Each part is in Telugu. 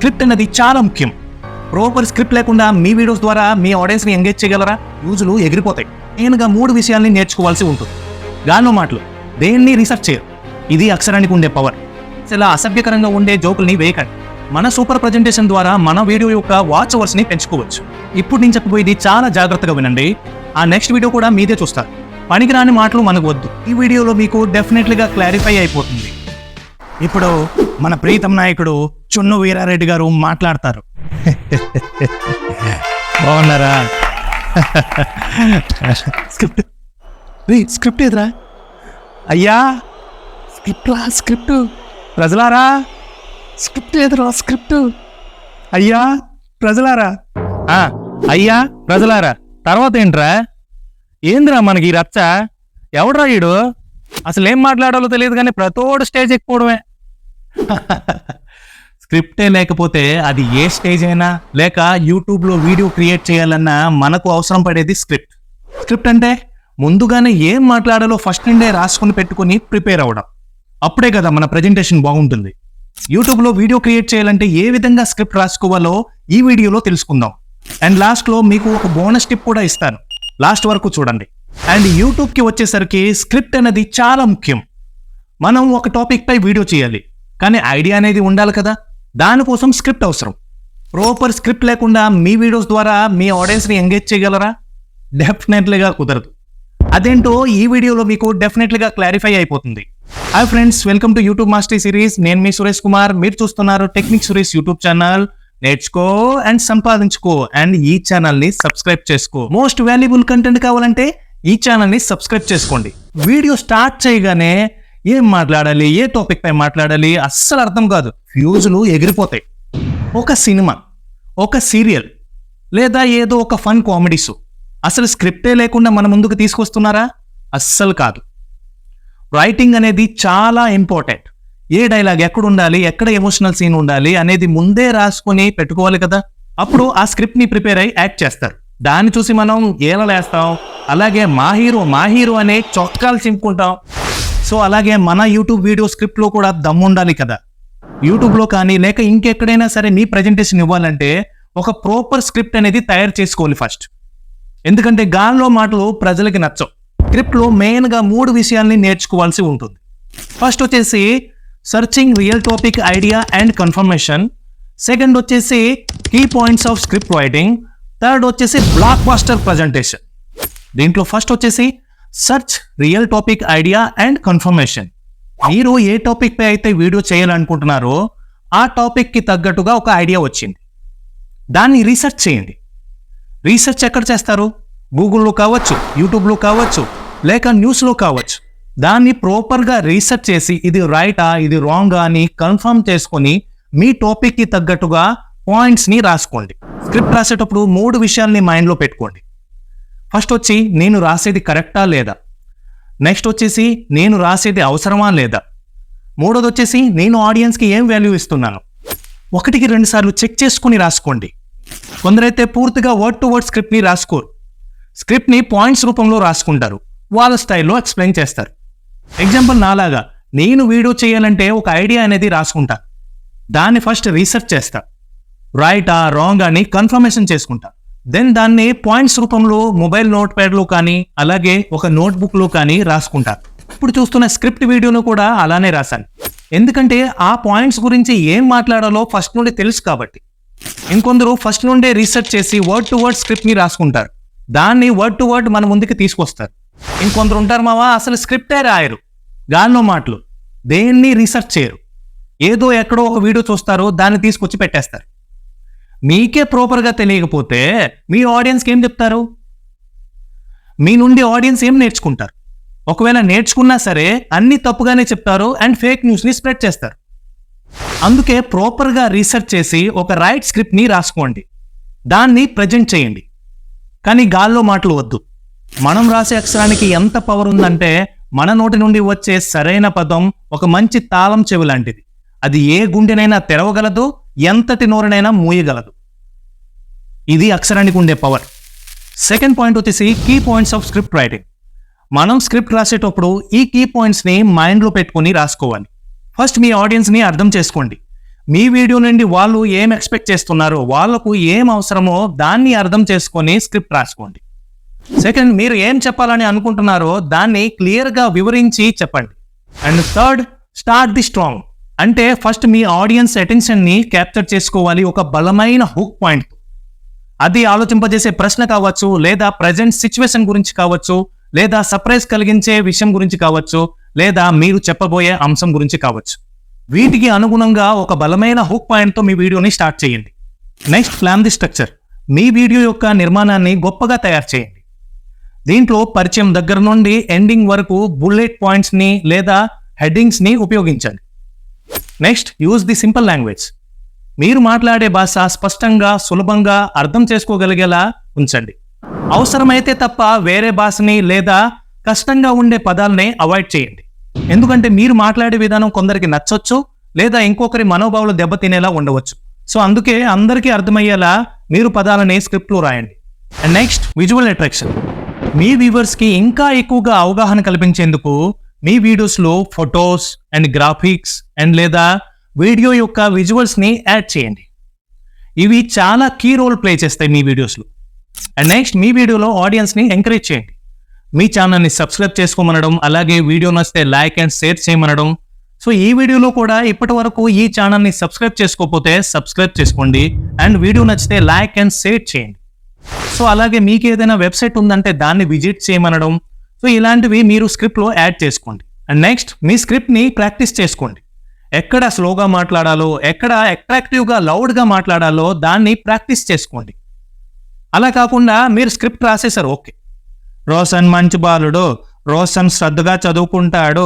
స్క్రిప్ట్ అనేది చాలా ముఖ్యం. ప్రాపర్ స్క్రిప్ట్ లేకుండా మీ వీడియోస్ ద్వారా మీ ఆడియన్స్ని ఎంగేజ్ చేయగలరా? యూజులు ఎగిరిపోతాయి. మెయిన్గా 3 విషయాల్ని నేర్చుకోవాల్సి ఉంటుంది. గాల్లో మాటలు దేన్ని రీసెర్చ్ చేయరు. ఇది అక్షరానికి ఉండే పవర్. ఇలా అసభ్యకరంగా ఉండే జోకుల్ని వేయకండి. మన సూపర్ ప్రజెంటేషన్ ద్వారా మన వీడియో యొక్క వాచ్ అవర్స్ని పెంచుకోవచ్చు. ఇప్పుడు నేను చెప్పబోయేది చాలా జాగ్రత్తగా వినండి. ఆ నెక్స్ట్ వీడియో కూడా మీదే చూస్తారు. పనికిరాని మాటలు మనకు వద్దు. ఈ వీడియోలో మీకు డెఫినెట్లీగా క్లారిఫై అయిపోతుంది. ఇప్పుడు మన ప్రీతం నాయకుడు చున్ను వీరారెడ్డి గారు మాట్లాడతారు. బాగున్నారా? స్క్రిప్ట్ ఎదురా అయ్యా, స్క్రిప్ట్ ప్రజలారా, స్క్రిప్ట్ ఎదురా, స్క్రిప్ట్ అయ్యా ప్రజలారా. అయ్యా ప్రజలారా తర్వాత ఏంట్రా? ఏందిరా మనకి రచ్చ? ఎవడ్రా ఈడు? అసలు ఏం మాట్లాడాలో తెలియదు కానీ ప్రతోడు స్టేజ్ ఎక్కిపోవడమే. స్క్రిప్టే లేకపోతే అది ఏ స్టేజ్ అయినా లేక యూట్యూబ్లో వీడియో క్రియేట్ చేయాలన్నా మనకు అవసరం పడేది స్క్రిప్ట్. స్క్రిప్ట్ అంటే ముందుగానే ఏం మాట్లాడాలో ఫస్ట్ నుండే రాసుకుని పెట్టుకుని ప్రిపేర్ అవ్వడం. అప్పుడే కదా మన ప్రజెంటేషన్ బాగుంటుంది. యూట్యూబ్లో వీడియో క్రియేట్ చేయాలంటే ఏ విధంగా స్క్రిప్ట్ రాసుకోవాలో ఈ వీడియోలో తెలుసుకుందాం. అండ్ లాస్ట్లో మీకు ఒక బోనస్ టిప్ కూడా ఇస్తాను. లాస్ట్ వరకు చూడండి. అండ్ యూట్యూబ్కి వచ్చేసరికి స్క్రిప్ట్ అనేది చాలా ముఖ్యం. మనం ఒక టాపిక్ పై వీడియో చేయాలి, కానీ ఐడియా అనేది ఉండాలి కదా. దానికోసం స్క్రిప్ట్ అవసరం. ప్రాపర్ స్క్రిప్ట్ లేకుండా మీ వీడియోస్ ద్వారా మీ ఆడియన్స్ని ఎంగేజ్ చేయగలరా? డెఫినెట్లీగా కుదరదు. అదేంటో ఈ వీడియోలో మీకు డెఫినెట్లీగా క్లారిఫై అయిపోతుంది. Hi friends, welcome to YouTube mastery series. నేను మీ సురేష్ కుమార్. మీరు చూస్తున్నారు టెక్నిక్ సురేష్ యూట్యూబ్ ఛానల్. నేర్చుకో అండ్ సంపాదించుకో అండ్ ఈ ఛానల్ని సబ్స్క్రైబ్ చేసుకో. మోస్ట్ వాల్యుబుల్ కంటెంట్ కావాలంటే ఈ ఛానల్ని సబ్స్క్రైబ్ చేసుకోండి. వీడియో స్టార్ట్ చేయగానే ఏం మాట్లాడాలి, ఏ టాపిక్ పై మాట్లాడాలి అస్సలు అర్థం కాదు. ఫ్యూజులు ఎగిరిపోతాయి. ఒక సినిమా, ఒక సీరియల్ లేదా ఏదో ఒక ఫన్ కామెడీ షో అసలు స్క్రిప్టే లేకుండా మన ముందుకు తీసుకొస్తున్నారా? అస్సలు కాదు. రైటింగ్ అనేది చాలా ఇంపార్టెంట్. ఏ డైలాగ్ ఎక్కడ ఉండాలి, ఎక్కడ ఎమోషనల్ సీన్ ఉండాలి అనేది ముందే రాసుకొని పెట్టుకోవాలి కదా. అప్పుడు ఆ స్క్రిప్ట్ని ప్రిపేర్ అయ్యి యాక్ట్ చేస్తారు. దాన్ని చూసి మనం ఏలలేస్తాం. అలాగే మా హీరో అనే చొక్కాలు చింపుకుంటాం. సో అలాగే మన యూట్యూబ్ వీడియో స్క్రిప్ట్లో కూడా దమ్ము ఉండాలి కదా. యూట్యూబ్లో కానీ లేక ఇంకెక్కడైనా సరే మీ ప్రజెంటేషన్ ఇవ్వాలంటే ఒక ప్రాపర్ స్క్రిప్ట్ అనేది తయారు చేసుకోవాలి ఫస్ట్. ఎందుకంటే గాల్లో మాటలు ప్రజలకి నచ్చవు. స్క్రిప్ట్లో మెయిన్గా 3 విషయాల్ని నేర్చుకోవాల్సి ఉంటుంది. ఫస్ట్ వచ్చేసి searching real topic idea and confirmation. Second వచ్చేసి key points of script writing. Third వచ్చేసి బ్లాక్ బాస్టర్ ప్రజెంటేషన్. దీంట్లో ఫస్ట్ వచ్చేసి search real topic idea and confirmation. మీరు ఏ టాపిక్ పై అయితే వీడియో చేయాలనుకుంటున్నారో ఆ టాపిక్కి తగ్గట్టుగా ఒక ఐడియా వచ్చింది. దాన్ని రీసెర్చ్ చేయండి. రీసెర్చ్ ఎక్కడ చేస్తారు? గూగుల్లో కావచ్చు, యూట్యూబ్లో కావచ్చు, లేక న్యూస్లో కావచ్చు. దాన్ని ప్రాపర్గా రీసెర్చ్ చేసి ఇది రైటా ఇది రాంగా అని కన్ఫర్మ్ చేసుకొని మీ టాపిక్కి తగ్గట్టుగా పాయింట్స్ని రాసుకోండి. స్క్రిప్ట్ రాసేటప్పుడు 3 విషయాల్ని మైండ్లో పెట్టుకోండి. ఫస్ట్ వచ్చి నేను రాసేది కరెక్టా లేదా. నెక్స్ట్ వచ్చేసి నేను రాసేది అవసరమా లేదా. మూడోది వచ్చేసి నేను ఆడియన్స్కి ఏం వాల్యూ ఇస్తున్నాను. 1కి 2 సార్లు చెక్ చేసుకుని రాసుకోండి. కొందరైతే పూర్తిగా వర్డ్ టు వర్డ్ స్క్రిప్ట్ని రాసుకోరు. స్క్రిప్ట్ని పాయింట్స్ రూపంలో రాసుకుంటారు. వాళ్ళ స్టైల్లో ఎక్స్ప్లెయిన్ చేస్తారు. ఎగ్జాంపుల్ నాలాగా నేను వీడియో చేయాలంటే ఒక ఐడియా అనేది రాసుకుంటా. దాన్ని ఫస్ట్ రీసెర్చ్ చేస్తా. రైటా రాంగ్ అని కన్ఫర్మేషన్ చేసుకుంటా. దెన్ దాన్ని పాయింట్స్ రూపంలో మొబైల్ నోట్ ప్యాడ్లో కానీ అలాగే ఒక నోట్బుక్లో కానీ రాసుకుంటా. ఇప్పుడు చూస్తున్న స్క్రిప్ట్ వీడియోను కూడా అలానే రాశాను. ఎందుకంటే ఆ పాయింట్స్ గురించి ఏం మాట్లాడాలో ఫస్ట్ నుండి తెలుసు కాబట్టి. ఇంకొందరు ఫస్ట్ నుండే రీసెర్చ్ చేసి వర్డ్ టు వర్డ్ స్క్రిప్ట్ని రాసుకుంటారు. దాన్ని వర్డ్ టు వర్డ్ మన ముందుకు తీసుకొస్తారు. ఇంకొందరు ఉంటారు మావా అసలు స్క్రిప్టే రాయరు. గాల్లో మాటలు దేన్ని రీసెర్చ్ చేయరు. ఏదో ఎక్కడో ఒక వీడియో చూస్తారో దాన్ని తీసుకొచ్చి పెట్టేస్తారు. మీకే ప్రాపర్గా తెలియకపోతే మీ ఆడియన్స్కి ఏం చెప్తారు? మీ నుండి ఆడియన్స్ ఏం నేర్చుకుంటారు? ఒకవేళ నేర్చుకున్నా సరే అన్ని తప్పుగానే చెప్తారు అండ్ ఫేక్ న్యూస్ని స్ప్రెడ్ చేస్తారు. అందుకే ప్రాపర్గా రీసెర్చ్ చేసి ఒక రైట్ స్క్రిప్ట్ని రాసుకోండి. దాన్ని ప్రజెంట్ చేయండి. కానీ గాల్లో మాటలు వద్దు. మనం రాసే అక్షరానికి ఎంత పవర్ ఉందంటే మన నోటి నుండి వచ్చే సరైన పదం ఒక మంచి తాళం చెవి లాంటిది. అది ఏ గుండెనైనా తెరవగలదు, ఎంతటి నోరునైనా మూయగలదు. ఇది అక్షరానికి ఉండే పవర్. సెకండ్ పాయింట్ వచ్చేసి key points of script writing. మనం స్క్రిప్ట్ రాసేటప్పుడు ఈ కీ పాయింట్స్ని మైండ్లో పెట్టుకొని రాసుకోవాలి. ఫస్ట్ మీ ఆడియన్స్ని అర్థం చేసుకోండి. మీ వీడియో నుండి వాళ్ళు ఏం ఎక్స్పెక్ట్ చేస్తున్నారో, వాళ్ళకు ఏం అవసరమో దాన్ని అర్థం చేసుకొని స్క్రిప్ట్ రాసుకోండి. సెకండ్, మీరు ఏం చెప్పాలని అనుకుంటున్నారో దాన్ని క్లియర్గా వివరించి చెప్పండి. And third, start the strong. అంటే ఫస్ట్ మీ ఆడియన్స్ అటెన్షన్ని క్యాప్చర్ చేసుకోవాలి ఒక బలమైన హుక్ పాయింట్. అది ఆలోచింపజేసే ప్రశ్న కావచ్చు, లేదా ప్రజెంట్ సిచ్యువేషన్ గురించి కావచ్చు, లేదా సర్ప్రైజ్ కలిగించే విషయం గురించి కావచ్చు, లేదా మీరు చెప్పబోయే అంశం గురించి కావచ్చు. వీటికి అనుగుణంగా ఒక బలమైన హుక్ పాయింట్తో మీ వీడియోని స్టార్ట్ చేయండి. Next, plan the structure. Me video యొక్క నిర్మాణాన్ని గొప్పగా తయారు చేయండి. దీంట్లో పరిచయం దగ్గర నుండి ఎండింగ్ వరకు బుల్లెట్ పాయింట్స్ని లేదా హెడ్డింగ్స్ని ఉపయోగించండి. Next, use the simple language. మీరు మాట్లాడే భాష స్పష్టంగా, సులభంగా అర్థం చేసుకోగలిగేలా ఉంచండి. అవసరమైతే తప్ప వేరే భాషని లేదా కష్టంగా ఉండే పదాలని అవాయిడ్ చేయండి. ఎందుకంటే మీరు మాట్లాడే విధానం కొందరికి నచ్చొచ్చు, లేదా ఇంకొకరి మనోభావాలు దెబ్బతినేలా ఉండవచ్చు. సో అందుకే అందరికీ అర్థమయ్యేలా మీరు పదాలని స్క్రిప్ట్లో రాయండి. And next, visual attraction. మీ వ్యూవర్స్కి ఇంకా ఎక్కువగా అవగాహన కల్పించేందుకు మీ వీడియోస్లో ఫొటోస్ అండ్ గ్రాఫిక్స్ అండ్ లేదా వీడియో యొక్క విజువల్స్ని యాడ్ చేయండి. ఇవి చాలా కీ రోల్ ప్లే చేస్తాయి మీ వీడియోస్లో. అండ్ నెక్స్ట్, మీ వీడియోలో ఆడియన్స్ని ఎంకరేజ్ చేయండి. మీ ఛానల్ని సబ్స్క్రైబ్ చేసుకోమనడం, అలాగే వీడియో నచ్చితే లైక్ అండ్ షేర్ చేయమనడం. సో ఈ వీడియోలో కూడా ఇప్పటి వరకు ఈ ఛానల్ని సబ్స్క్రైబ్ చేసుకోకపోతే సబ్స్క్రైబ్ చేసుకోండి, అండ్ వీడియో నచ్చితే లైక్ అండ్ షేర్ చేయండి. సో అలాగే మీకు ఏదైనా వెబ్సైట్ ఉందంటే దాన్ని విజిట్ చేయమనడం. సో ఇలాంటివి మీరు స్క్రిప్ట్లో యాడ్ చేసుకోండి. అండ్ నెక్స్ట్, మీ స్క్రిప్ట్ని ప్రాక్టీస్ చేసుకోండి. ఎక్కడ స్లోగా మాట్లాడాలో, ఎక్కడ అట్రాక్టివ్గా లౌడ్గా మాట్లాడాలో దాన్ని ప్రాక్టీస్ చేసుకోండి. అలా కాకుండా మీరు స్క్రిప్ట్ రాసేసారు, ఓకే, రోషన్ మంచి బాలుడు, రోషన్ శ్రద్ధగా చదువుకుంటాడు,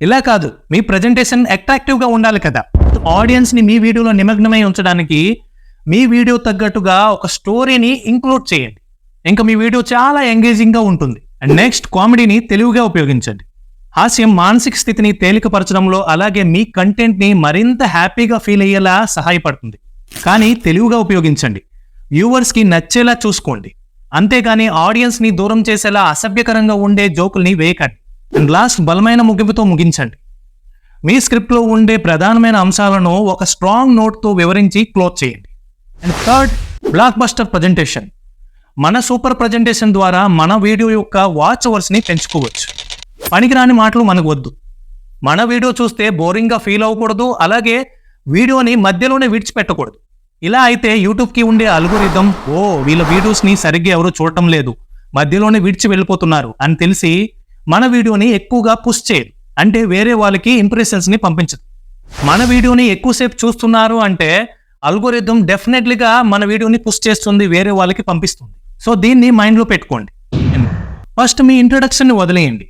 ఇలా కాదు. మీ ప్రజెంటేషన్ అట్రాక్టివ్గా ఉండాలి కదా. ఆడియన్స్ని మీ వీడియోలో నిమగ్నమై ఉంచడానికి మీ వీడియో తగ్గట్టుగా ఒక స్టోరీని ఇంక్లూడ్ చేయండి. ఇంకా మీ వీడియో చాలా ఎంగేజింగ్గా ఉంటుంది. అండ్ నెక్స్ట్, కామెడీని తెలివిగా ఉపయోగించండి. హాస్యం మానసిక స్థితిని తేలికపరచడంలో, అలాగే మీ కంటెంట్ని మరింత హ్యాపీగా ఫీల్ అయ్యేలా సహాయపడుతుంది. కానీ తెలివిగా ఉపయోగించండి. వ్యూవర్స్కి నచ్చేలా చూసుకోండి, అంతేగాని ఆడియన్స్ని దూరం చేసేలా అసభ్యకరంగా ఉండే జోకుల్ని వేయకండి. అండ్ లాస్ట్, బలమైన ముగింపుతో ముగించండి. మీ స్క్రిప్ట్లో ఉండే ప్రధానమైన అంశాలను ఒక స్ట్రాంగ్ నోట్తో వివరించి క్లోజ్ చేయండి. And third, black buster presentation. మన సూపర్ ప్రజెంటేషన్ ద్వారా మన వీడియో యొక్క వాచ్ అవర్స్ని పెంచుకోవచ్చు. పనికిరాని మాటలు మనకు వద్దు. మన వీడియో చూస్తే బోరింగ్గా ఫీల్ అవ్వకూడదు, అలాగే వీడియోని మధ్యలోనే విడిచిపెట్టకూడదు. ఇలా అయితే యూట్యూబ్కి ఉండే అల్గోరిథం, వీళ్ళ వీడియోస్ని సరిగ్గా ఎవరు చూడటం లేదు, మధ్యలోనే విడిచి వెళ్ళిపోతున్నారు అని తెలిసి మన వీడియోని ఎక్కువగా పుష్ చేయదు. అంటే వేరే వాళ్ళకి ఇంప్రెషన్స్ని పంపించదు. మన వీడియోని ఎక్కువసేపు చూస్తున్నారు అంటే అల్గోరిథం డెఫినెట్లీగా మన వీడియోని పుష్ చేస్తుంది, వేరే వాళ్ళకి పంపిస్తుంది. సో దీన్ని మైండ్లో పెట్టుకోండి. ఫస్ట్ మీ ఇంట్రడక్షన్ని వదిలేయండి.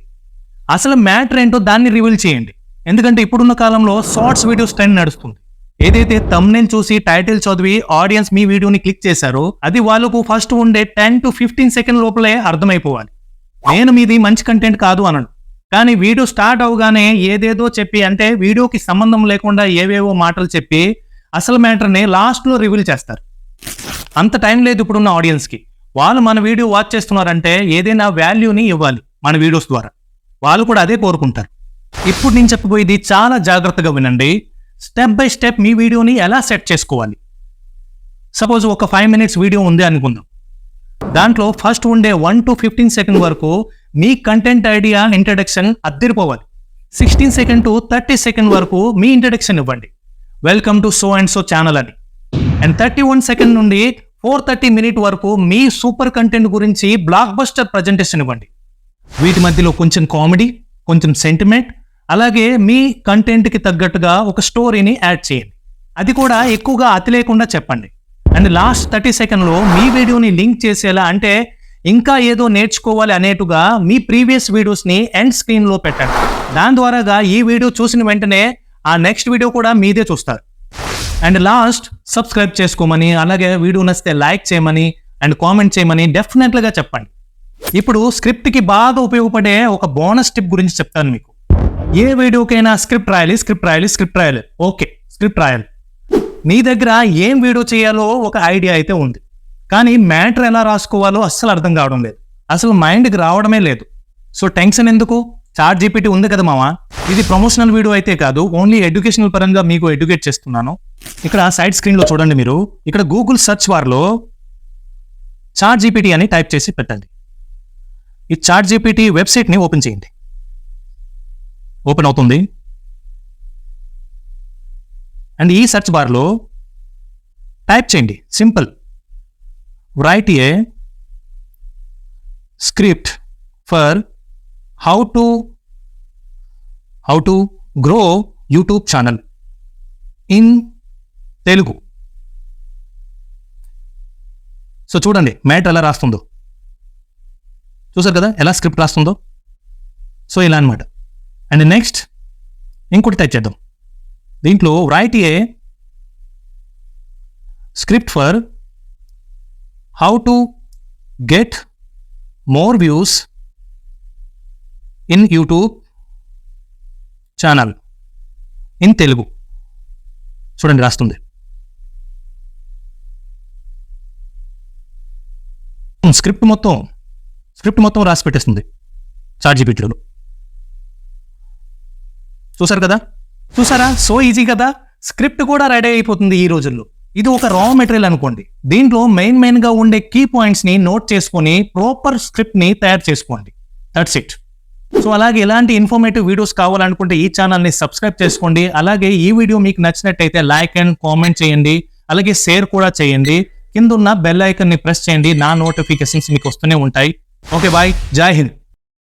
అసలు మ్యాటర్ ఏంటో దాన్ని రివీల్ చేయండి. ఎందుకంటే ఇప్పుడున్న కాలంలో షార్ట్స్ వీడియోస్ ట్రెండ్ నడుస్తుంది. ఏదైతే థంబ్నెయిల్ చూసి టైటిల్ చదివి ఆడియన్స్ మీ వీడియోని క్లిక్ చేశారో అది వాళ్ళకు ఫస్ట్ ఉండే 10 to 15 సెకండ్ లోపలే అర్థమైపోవాలి. నేను మీది మంచి కంటెంట్ కాదు అనను, కానీ వీడియో స్టార్ట్ అవగానే ఏదేదో చెప్పి, అంటే వీడియోకి సంబంధం లేకుండా ఏవేవో మాటలు చెప్పి అసలు మ్యాటర్ని లాస్ట్లో రివీల్ చేస్తారు. అంత టైం లేదు ఇప్పుడున్న ఆడియన్స్కి. వాళ్ళు మన వీడియో వాచ్ చేస్తున్నారంటే ఏదైనా వాల్యూని ఇవ్వాలి మన వీడియోస్ ద్వారా. వాళ్ళు కూడా అదే కోరుకుంటారు. ఇప్పుడు నేను చెప్పబోయేది చాలా జాగ్రత్తగా వినండి. స్టెప్ బై స్టెప్ మీ వీడియోని ఎలా సెట్ చేసుకోవాలి. సపోజ్ ఒక 5 minutes వీడియో ఉంది అనుకుందాం. దాంట్లో ఫస్ట్ ఉండే 1 to 15 సెకండ్ వరకు మీ కంటెంట్ ఐడియా, ఇంట్రడక్షన్ అద్దరిపోవాలి. 16 సెకండ్ to 30 సెకండ్ వరకు మీ ఇంట్రడక్షన్ ఇవ్వండి, welcome to so and so channel అని. అండ్ 31 సెకండ్ నుండి 4:30 minute వరకు మీ సూపర్ కంటెంట్ గురించి బ్లాక్ బస్టర్ ప్రజెంటేషన్ ఇవ్వండి. వీటి మధ్యలో కొంచెం కామెడీ, కొంచెం సెంటిమెంట్, అలాగే మీ కంటెంట్కి తగ్గట్టుగా ఒక స్టోరీని యాడ్ చేయండి. అది కూడా ఎక్కువగా అతి లేకుండా చెప్పండి. అండ్ లాస్ట్ 30 సెకండ్లో మీ వీడియోని లింక్ చేసేలా, అంటే ఇంకా ఏదో నేర్చుకోవాలి అనేటుగా మీ ప్రీవియస్ వీడియోస్ని ఎండ్ స్క్రీన్లో పెట్టండి. దాని ద్వారాగా ఈ వీడియో చూసిన వెంటనే ఆ నెక్స్ట్ వీడియో కూడా మీదే చూస్తారు. అండ్ లాస్ట్, సబ్స్క్రైబ్ చేసుకోమని, అలాగే వీడియో నచ్చితే లైక్ చేయమని అండ్ కామెంట్ చేయమని డెఫినెట్గా చెప్పండి. ఇప్పుడు స్క్రిప్ట్కి బాగా ఉపయోగపడే ఒక బోనస్ టిప్ గురించి చెప్తాను మీకు. ఏ వీడియోకైనా స్క్రిప్ట్ రాయాలి. ఓకే, స్క్రిప్ట్ రాయాలి. మీ దగ్గర ఏం వీడియో చేయాలో ఒక ఐడియా అయితే ఉంది, కానీ మ్యాటర్ ఎలా రాసుకోవాలో అస్సలు అర్థం కావడం లేదు. అసలు మైండ్కి రావడమే లేదు. సో టెన్షన్ ఎందుకు? చాట్ జీపీటీ ఉంది కదా మామ, ఇది ప్రమోషనల్ వీడియో అయితే కాదు, ఓన్లీ ఎడ్యుకేషనల్ పరంగా మీకు ఎడ్యుకేట్ చేస్తున్నాను. ఇక్కడ సైడ్ స్క్రీన్లో చూడండి మీరు, ఇక్కడ గూగుల్ సెర్చ్ బార్లో చాట్ జీపీటీ అని టైప్ చేసి పెట్టండి. ఈ చాట్ జీపీటీ వెబ్సైట్ని ఓపెన్ చేయండి. ఓపెన్ అవుతుంది. అండ్ ఈ సెర్చ్ బార్లో టైప్ చేయండి simple, right a script for how to grow YouTube channel in Telugu. So చూడండి మ్యాటర్ ఎలా రాస్తుందో, చూసారు కదా ఎలా స్క్రిప్ట్ రాస్తుందో. సో ఇలా అనమాట. అండ్ నెక్స్ట్ ఇంకోటి టైప్ చేద్దాం. దీంట్లో right a script for how to get more views in YouTube channel in Telugu. చూడండి రాస్తుంది. స్క్రిప్ట్ మొత్తం రాసి పెట్టేస్తుంది చాట్ జీపీటీలో. చూసారా సో ఈజీ కదా. స్క్రిప్ట్ కూడా రెడీ అయిపోతుంది ఈ రోజుల్లో. ఇది ఒక రా మెటీరియల్ అనుకోండి. దీంట్లో మెయిన్ గా ఉండే కీ పాయింట్స్ ని నోట్ చేసుకొని ప్రాపర్ స్క్రిప్ట్ ని తయారు చేసుకోండి. That's it. సో అలాగే ఇలాంటి ఇన్ఫర్మేటివ్ వీడియోస్ కావాలనుకుంటే ఈ ఛానల్ని సబ్స్క్రైబ్ చేసుకోండి. అలాగే ఈ వీడియో మీకు నచ్చినట్టయితే లైక్ అండ్ కామెంట్ చేయండి. అలాగే షేర్ కూడా చేయండి. కింద ఉన్న బెల్ ఐకాన్ని ప్రెస్ చేయండి. నా నోటిఫికేషన్స్ మీకు వస్తూనే ఉంటాయి. ఓకే బాయ్, జై హింద్.